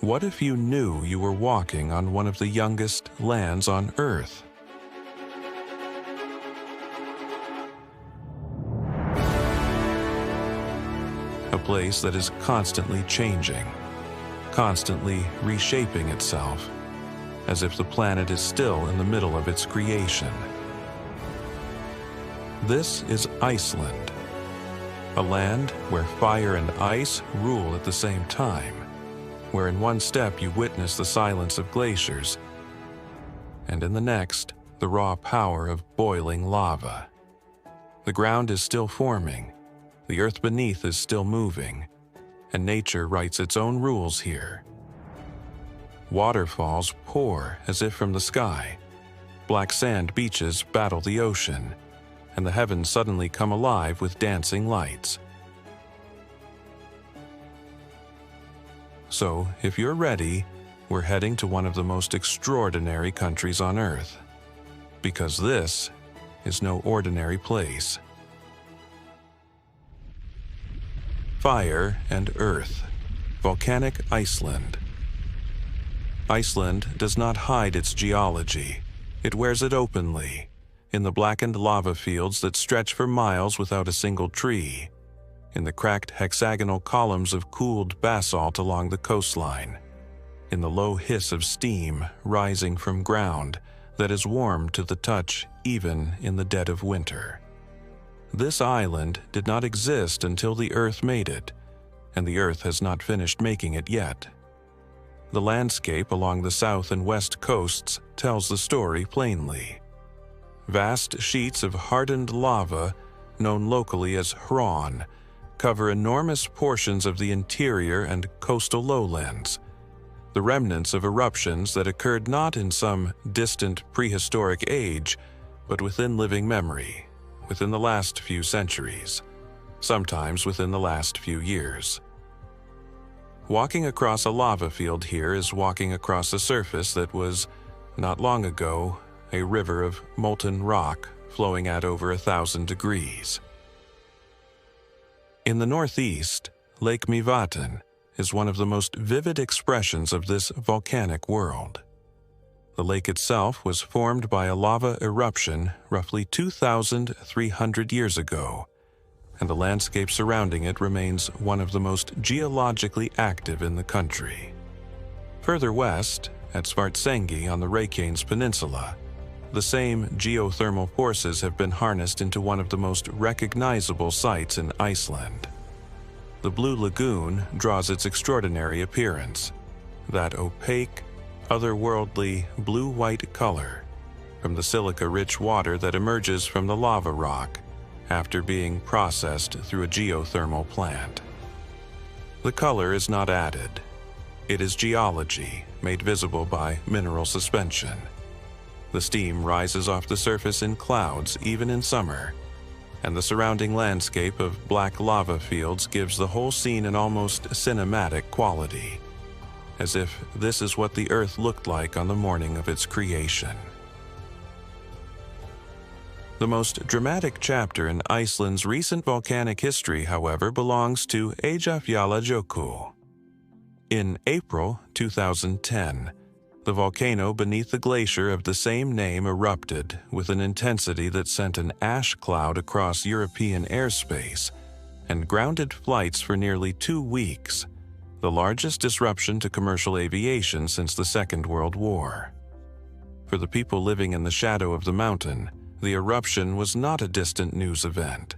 What if you knew you were walking on one of the youngest lands on Earth? A place that is constantly changing, constantly reshaping itself, as if the planet is still in the middle of its creation. This is Iceland, a land where fire and ice rule at the same time, where in one step you witness the silence of glaciers, and in the next, the raw power of boiling lava. The ground is still forming, the earth beneath is still moving, and nature writes its own rules here. Waterfalls pour as if from the sky, black sand beaches battle the ocean, and the heavens suddenly come alive with dancing lights. So, if you're ready, we're heading to one of the most extraordinary countries on Earth, because this is no ordinary place. Fire and Earth, volcanic Iceland. Iceland does not hide its geology. It wears it openly, in the blackened lava fields that stretch for miles without a single tree, in the cracked hexagonal columns of cooled basalt along the coastline, in the low hiss of steam rising from ground that is warm to the touch even in the dead of winter. This island did not exist until the Earth made it, and the Earth has not finished making it yet. The landscape along the south and west coasts tells the story plainly. Vast sheets of hardened lava, known locally as hraun, cover enormous portions of the interior and coastal lowlands, the remnants of eruptions that occurred not in some distant prehistoric age, but within living memory, within the last few centuries, sometimes within the last few years. Walking across a lava field here is walking across a surface that was, not long ago, a river of molten rock flowing at over 1,000 degrees. In the northeast, Lake Mývatn is one of the most vivid expressions of this volcanic world. The lake itself was formed by a lava eruption roughly 2,300 years ago, and the landscape surrounding it remains one of the most geologically active in the country. Further west, at Svartsengi on the Reykjanes Peninsula, the same geothermal forces have been harnessed into one of the most recognizable sites in Iceland. The Blue Lagoon draws its extraordinary appearance, that opaque, otherworldly blue-white color, from the silica-rich water that emerges from the lava rock after being processed through a geothermal plant. The color is not added. It is geology made visible by mineral suspension. The steam rises off the surface in clouds even in summer, and the surrounding landscape of black lava fields gives the whole scene an almost cinematic quality, as if this is what the Earth looked like on the morning of its creation. The most dramatic chapter in Iceland's recent volcanic history, however, belongs to Eyjafjallajökull. In April 2010, the volcano beneath the glacier of the same name erupted with an intensity that sent an ash cloud across European airspace and grounded flights for nearly 2 weeks, the largest disruption to commercial aviation since the Second World War. For the people living in the shadow of the mountain, the eruption was not a distant news event.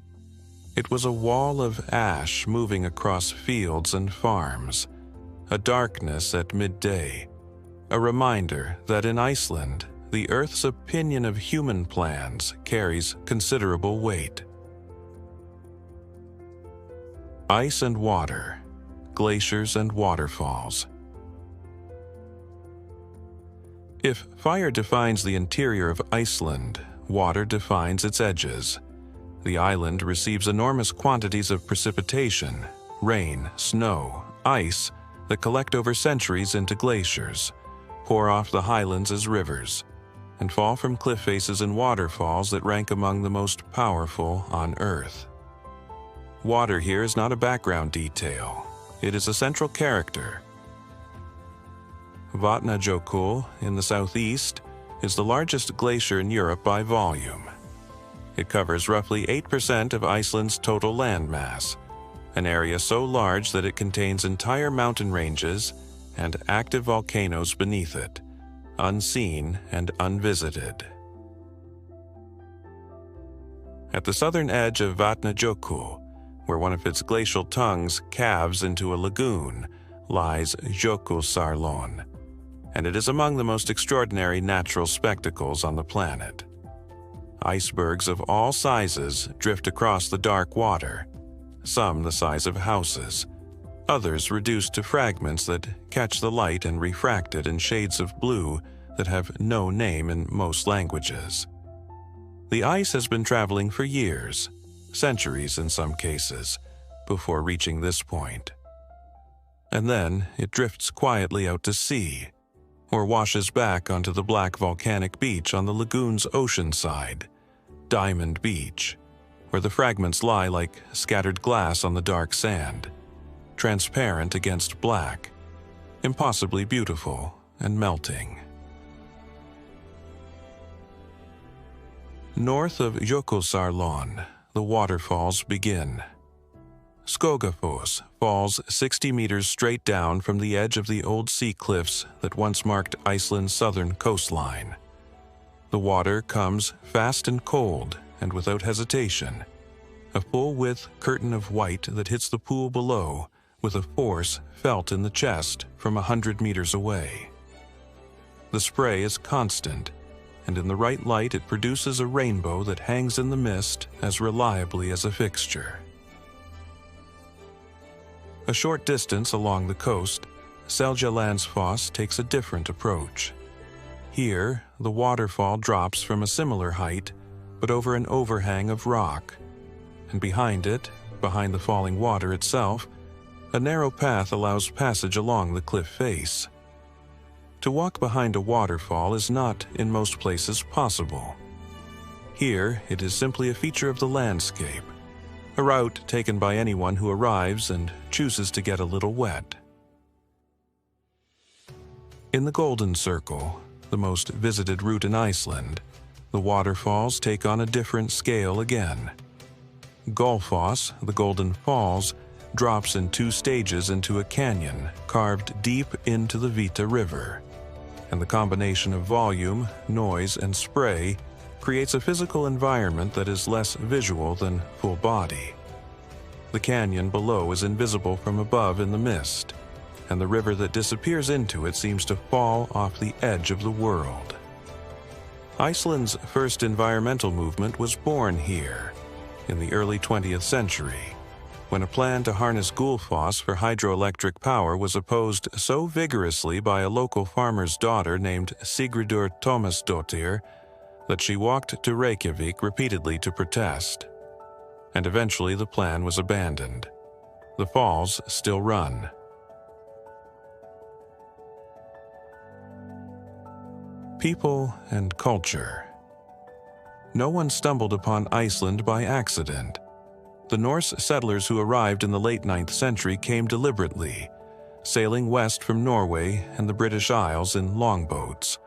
It was a wall of ash moving across fields and farms, a darkness at midday, a reminder that in Iceland, the Earth's opinion of human plans carries considerable weight. Ice and water, glaciers and waterfalls. If fire defines the interior of Iceland, water defines its edges. The island receives enormous quantities of precipitation, rain, snow, ice that collect over centuries into glaciers, pour off the highlands as rivers, and fall from cliff faces and waterfalls that rank among the most powerful on Earth. Water here is not a background detail. It is a central character. Vatnajökull in the southeast is the largest glacier in Europe by volume. It covers roughly 8% of Iceland's total landmass, an area so large that it contains entire mountain ranges and active volcanoes beneath it, unseen and unvisited. At the southern edge of Vatnajökull, where one of its glacial tongues calves into a lagoon, lies Jökulsárlón, and it is among the most extraordinary natural spectacles on the planet. Icebergs of all sizes drift across the dark water, some the size of houses, others reduced to fragments that catch the light and refract it in shades of blue that have no name in most languages. The ice has been traveling for years, centuries in some cases, before reaching this point. And then it drifts quietly out to sea, or washes back onto the black volcanic beach on the lagoon's ocean side, Diamond Beach, where the fragments lie like scattered glass on the dark sand, transparent against black, impossibly beautiful and melting. North of Jökulsárlón, the waterfalls begin. Skogafoss falls 60 meters straight down from the edge of the old sea cliffs that once marked Iceland's southern coastline. The water comes fast and cold and without hesitation, a full-width curtain of white that hits the pool below with a force felt in the chest from 100 meters away. The spray is constant, and in the right light it produces a rainbow that hangs in the mist as reliably as a fixture. A short distance along the coast, Seljalandsfoss takes a different approach. Here, the waterfall drops from a similar height, but over an overhang of rock, and behind it, behind the falling water itself, a narrow path allows passage along the cliff face. To walk behind a waterfall is not, in most places, possible. Here, it is simply a feature of the landscape, a route taken by anyone who arrives and chooses to get a little wet. In the Golden Circle, the most visited route in Iceland, the waterfalls take on a different scale again. Gullfoss, the Golden Falls, drops in 2 stages into a canyon carved deep into the Vita River, and the combination of volume, noise, and spray creates a physical environment that is less visual than full body. The canyon below is invisible from above in the mist, and the river that disappears into it seems to fall off the edge of the world. Iceland's first environmental movement was born here, in the early 20th century, when a plan to harness Gullfoss for hydroelectric power was opposed so vigorously by a local farmer's daughter named Sigridur Tómasdóttir that she walked to Reykjavik repeatedly to protest. And eventually the plan was abandoned. The falls still run. People and culture. No one stumbled upon Iceland by accident. The Norse settlers who arrived in the late 9th century came deliberately, sailing west from Norway and the British Isles in longboats,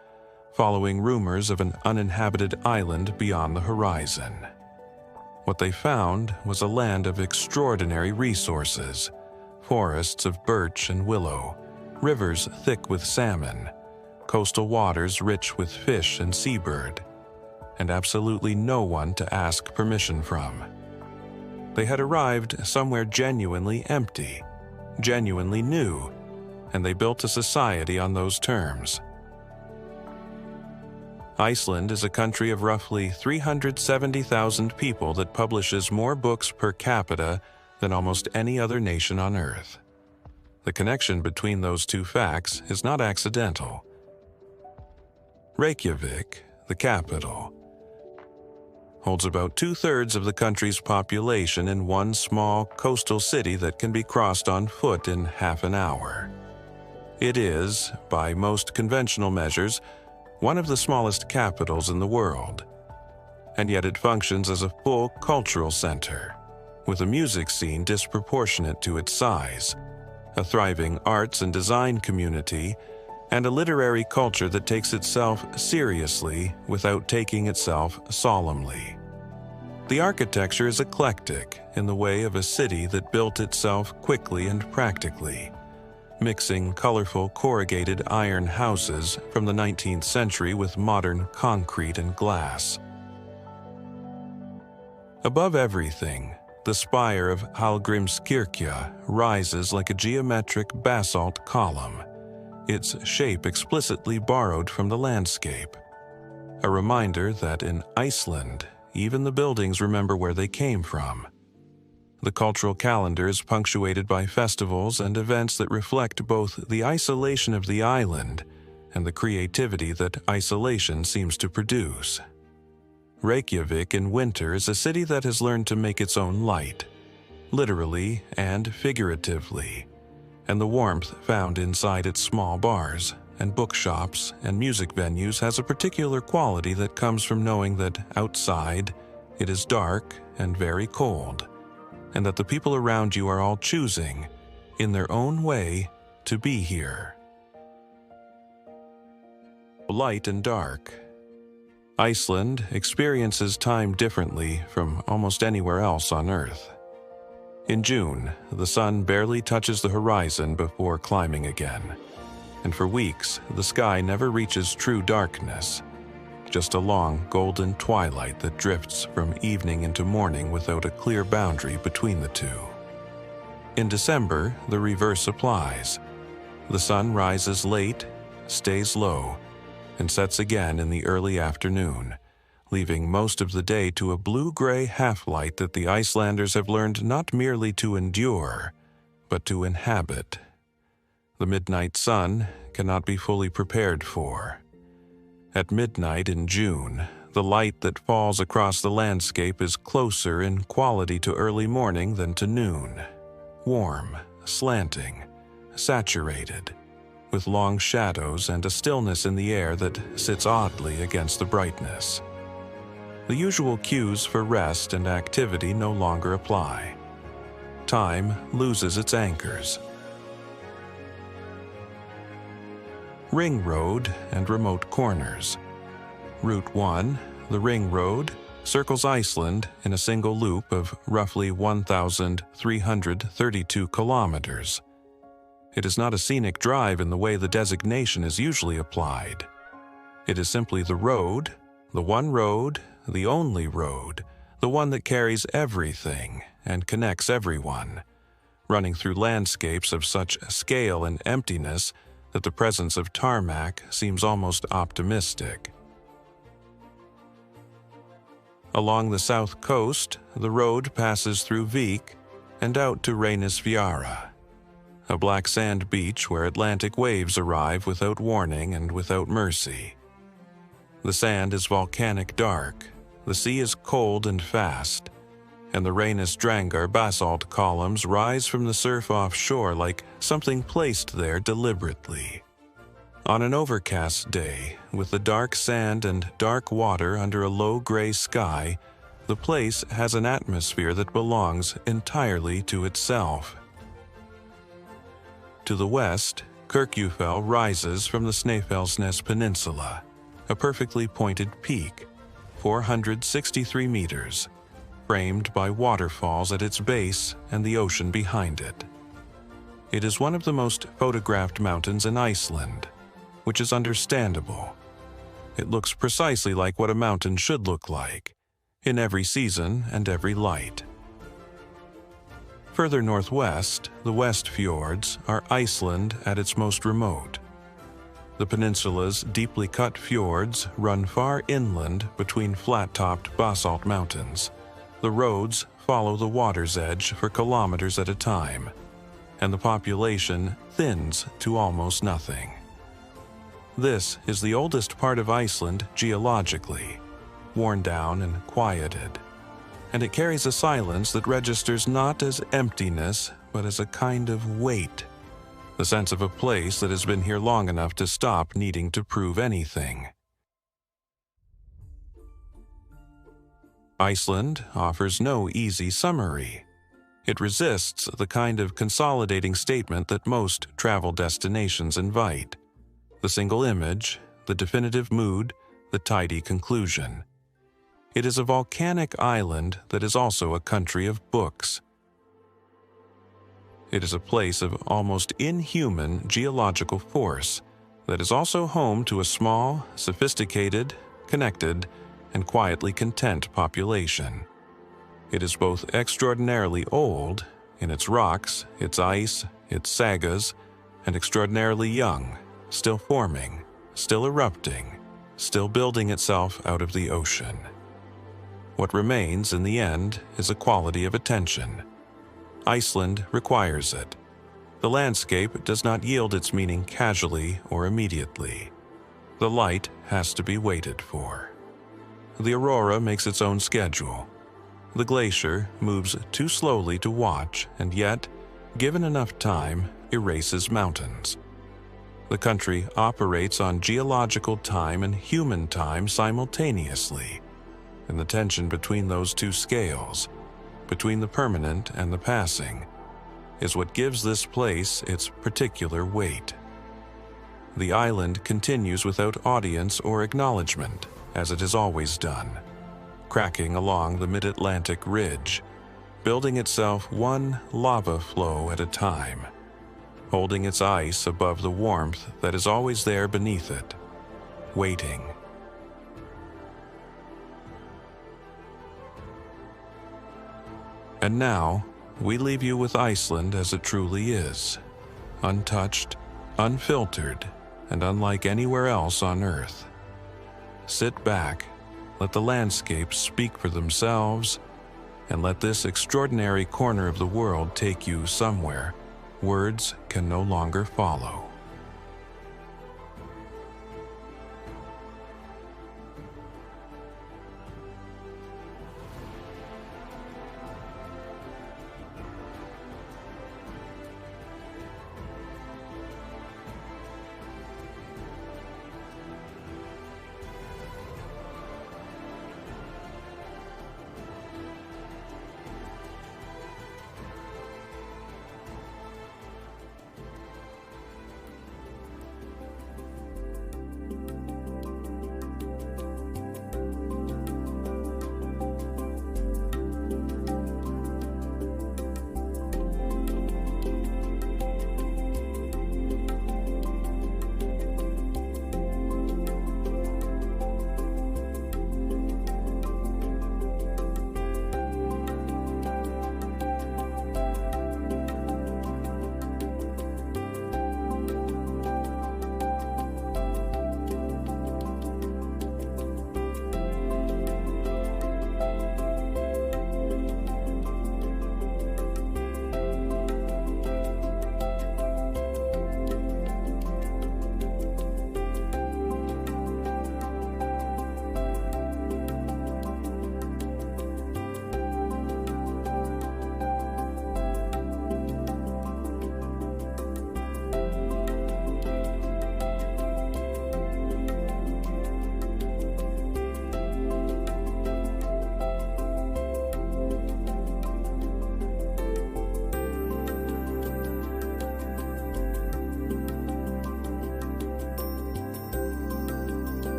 following rumors of an uninhabited island beyond the horizon. What they found was a land of extraordinary resources, forests of birch and willow, rivers thick with salmon, coastal waters rich with fish and seabird, and absolutely no one to ask permission from. They had arrived somewhere genuinely empty, genuinely new, and they built a society on those terms. Iceland is a country of roughly 370,000 people that publishes more books per capita than almost any other nation on Earth. The connection between those two facts is not accidental. Reykjavik, the capital, holds about 2/3 of the country's population in one small coastal city that can be crossed on foot in half an hour. It is, by most conventional measures, one of the smallest capitals in the world, and yet it functions as a full cultural center, with a music scene disproportionate to its size, a thriving arts and design community, and a literary culture that takes itself seriously without taking itself solemnly. The architecture is eclectic in the way of a city that built itself quickly and practically, mixing colorful corrugated iron houses from the 19th century with modern concrete and glass. Above everything, the spire of Hallgrímskirkja rises like a geometric basalt column, its shape explicitly borrowed from the landscape. A reminder that in Iceland, even the buildings remember where they came from. The cultural calendar is punctuated by festivals and events that reflect both the isolation of the island and the creativity that isolation seems to produce. Reykjavik in winter is a city that has learned to make its own light, literally and figuratively, and the warmth found inside its small bars and bookshops and music venues has a particular quality that comes from knowing that outside it is dark and very cold, and that the people around you are all choosing, in their own way, to be here. Light and dark. Iceland experiences time differently from almost anywhere else on Earth. In June, the sun barely touches the horizon before climbing again, and for weeks the sky never reaches true darkness, just a long golden twilight that drifts from evening into morning without a clear boundary between the two. In December, the reverse applies. The sun rises late, stays low, and sets again in the early afternoon, leaving most of the day to a blue-gray half-light that the Icelanders have learned not merely to endure, but to inhabit. The midnight sun cannot be fully prepared for. At midnight in June, the light that falls across the landscape is closer in quality to early morning than to noon. Warm, slanting, saturated, with long shadows and a stillness in the air that sits oddly against the brightness. The usual cues for rest and activity no longer apply. Time loses its anchors. Ring Road and remote corners. Route 1, the Ring Road, circles Iceland in a single loop of roughly 1,332 kilometers. It is not a scenic drive in the way the designation is usually applied. It is simply the road, the one road, the only road, the one that carries everything and connects everyone, running through landscapes of such scale and emptiness that the presence of tarmac seems almost optimistic. Along the south coast, the road passes through Vik and out to Reynisfjara, a black sand beach where Atlantic waves arrive without warning and without mercy. The sand is volcanic dark, the sea is cold and fast, and the Reynisdrangar basalt columns rise from the surf offshore like something placed there deliberately. On an overcast day, with the dark sand and dark water under a low gray sky, the place has an atmosphere that belongs entirely to itself. To the west, Kirkjufell rises from the Snæfellsnes Peninsula, a perfectly pointed peak, 463 meters, framed by waterfalls at its base and the ocean behind it. It is one of the most photographed mountains in Iceland, which is understandable. It looks precisely like what a mountain should look like, in every season and every light. Further northwest, the West Fjords are Iceland at its most remote. The peninsula's deeply cut fjords run far inland between flat-topped basalt mountains. The roads follow the water's edge for kilometers at a time, and the population thins to almost nothing. This is the oldest part of Iceland geologically, worn down and quieted, and it carries a silence that registers not as emptiness, but as a kind of weight, the sense of a place that has been here long enough to stop needing to prove anything. Iceland offers no easy summary. It resists the kind of consolidating statement that most travel destinations invite. The single image, the definitive mood, the tidy conclusion. It is a volcanic island that is also a country of books. It is a place of almost inhuman geological force that is also home to a small, sophisticated, connected, and quietly content population. It is both extraordinarily old in its rocks, its ice, its sagas, and extraordinarily young, still forming, still erupting, still building itself out of the ocean. What remains in the end is a quality of attention. Iceland requires it. The landscape does not yield its meaning casually or immediately. The light has to be waited for. The aurora makes its own schedule. The glacier moves too slowly to watch and yet, given enough time, erases mountains. The country operates on geological time and human time simultaneously, and the tension between those two scales, between the permanent and the passing, is what gives this place its particular weight. The island continues without audience or acknowledgement, as it has always done, cracking along the mid-Atlantic ridge, building itself one lava flow at a time, holding its ice above the warmth that is always there beneath it, waiting. And now, we leave you with Iceland as it truly is, untouched, unfiltered, and unlike anywhere else on Earth. Sit back, let the landscapes speak for themselves, and let this extraordinary corner of the world take you somewhere words can no longer follow.